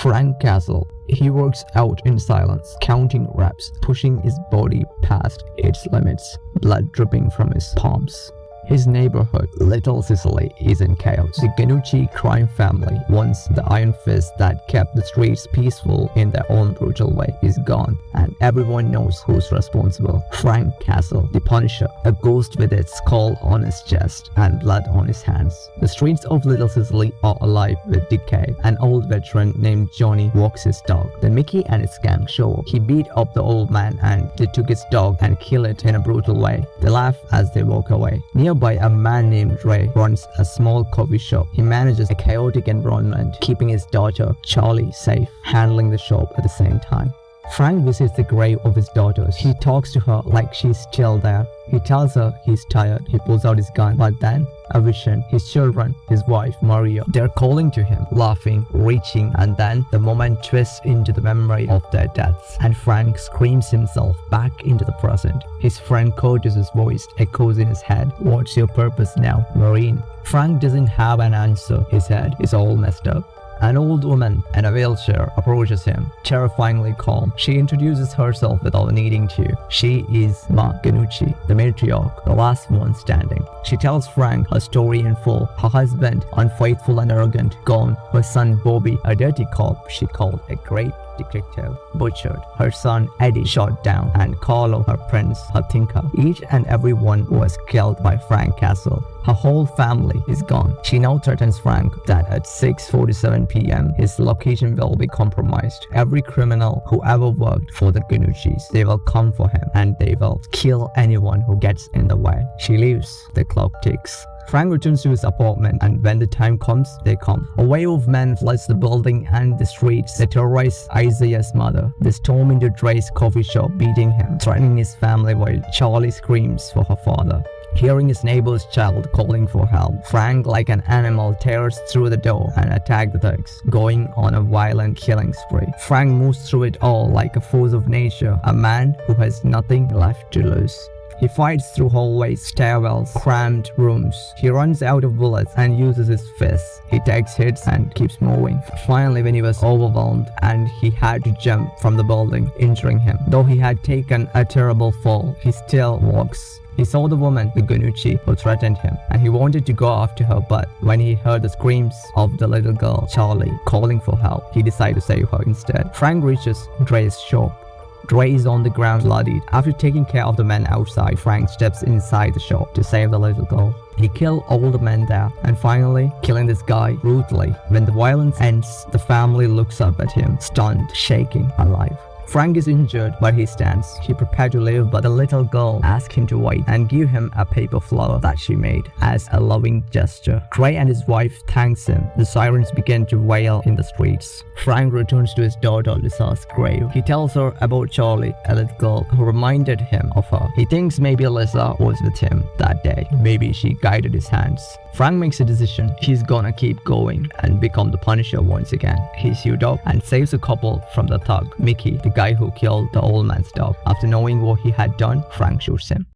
Frank Castle. He works out in silence, counting reps, pushing his body past its limits, blood dripping from his palms. His neighborhood, Little Sicily, is in chaos. The Ganucci crime family, once the iron fist that kept the streets peaceful in their own brutal way, is gone, and everyone knows who's responsible. Frank Castle, the Punisher, a ghost with its skull on his chest and blood on his hands. The streets of Little Sicily are alive with decay. An old veteran named Johnny walks his dog. Then Mickey and his gang show up. He beat up the old man and they took his dog and kill it in a brutal way. They laugh as they walk away. Nearby, a man named Ray runs a small coffee shop. He manages a chaotic environment, keeping his daughter, Charlie, safe, handling the shop at the same time. Frank visits the grave of his daughters. He talks to her like she's still there. He tells her he's tired. He pulls out his gun. But then, a vision. His children, his wife, Maria, they're calling to him, laughing, reaching, and then the moment twists into the memory of their deaths, and Frank screams himself back into the present. His friend Curtis's voice echoes in his head. What's your purpose now, Marine? Frank doesn't have an answer. His head is all messed up. An old woman in a wheelchair approaches him, terrifyingly calm. She introduces herself without needing to. She is Ma Ganucci, the matriarch, the last one standing. She tells Frank her story in full. Her husband, unfaithful and arrogant, gone. Her son Bobby, a dirty cop she called a great detective, butchered. Her son Eddie shot down, and Carlo, her prince, her thinker. Each and every one was killed by Frank Castle. Her whole family is gone. She now threatens Frank that at 6:47 p.m. his location will be compromised. Every criminal who ever worked for the Ganuccis, they will come for him and they will kill anyone who gets in the way. She leaves. The clock ticks. Frank returns to his apartment, and when the time comes, they come. A wave of men floods the building and the streets. They terrorize Isaiah's mother. They storm into Dre's coffee shop, beating him, threatening his family while Charlie screams for her father. Hearing his neighbor's child calling for help, Frank, like an animal, tears through the door and attacks the thugs, going on a violent killing spree. Frank moves through it all like a force of nature, a man who has nothing left to lose. He fights through hallways, stairwells, cramped rooms. He runs out of bullets and uses his fists. He takes hits and keeps moving. Finally, when he was overwhelmed and he had to jump from the building, injuring him. Though he had taken a terrible fall, he still walks. He saw the woman, the Ganucci, who threatened him, and he wanted to go after her, but when he heard the screams of the little girl, Charlie, calling for help, he decided to save her instead. Frank reaches Dre's shop. Dre is on the ground, bloodied. After taking care of the men outside, Frank steps inside the shop to save the little girl. He kills all the men there, and finally killing this guy brutally. When the violence ends, the family looks up at him, stunned, shaking, alive. Frank is injured, but he stands. He prepared to live, but the little girl asks him to wait and give him a paper flower that she made as a loving gesture. Dre and his wife thanks him. The sirens begin to wail in the streets. Frank returns to his daughter Lisa's grave. He tells her about Charlie, a little girl who reminded him of her. He thinks maybe Lisa was with him that day. Maybe she guided his hands. Frank makes a decision. He's gonna keep going and become the Punisher once again. He suits up and saves a couple from the thug, Mickey, the guy who killed the old man's dog. After knowing what he had done, Frank shoots him.